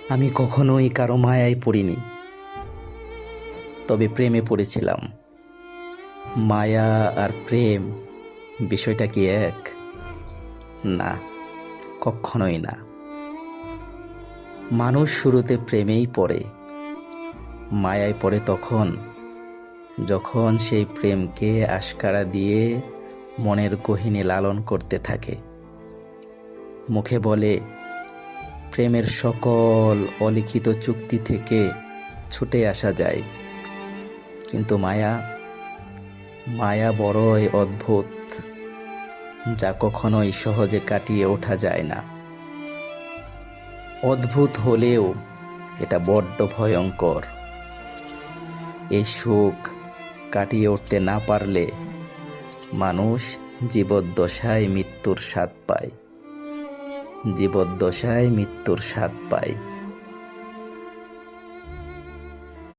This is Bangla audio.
আমি কখনোই কারো মায়ায় পড়িনি, তবে প্রেমে পড়েছিলাম। মায়া আর প্রেম বিষয়টা কি এক? না, কখনোই না। মানুষ শুরুতে প্রেমেই পড়ে, মায়ায় পড়ে তখন যখন সেই প্রেমকে আশকারা দিয়ে মনের গহীনে লালন করতে থাকে। মুখে বলে প্রেমের সকল অলিখিত চুক্তি থেকে ছুটে আসা যায়, কিন্তু মায়া মায়া বড়ই অদ্ভুত, যা কখনোই সহজে কাটিয়ে ওঠা যায় না। অদ্ভুত হলেও এটা বড্ড ভয়ঙ্কর। এই সুখ কাটিয়ে উঠতে না পারলে মানুষ জীবদ্দশায় মৃত্যুর স্বাদ পায়।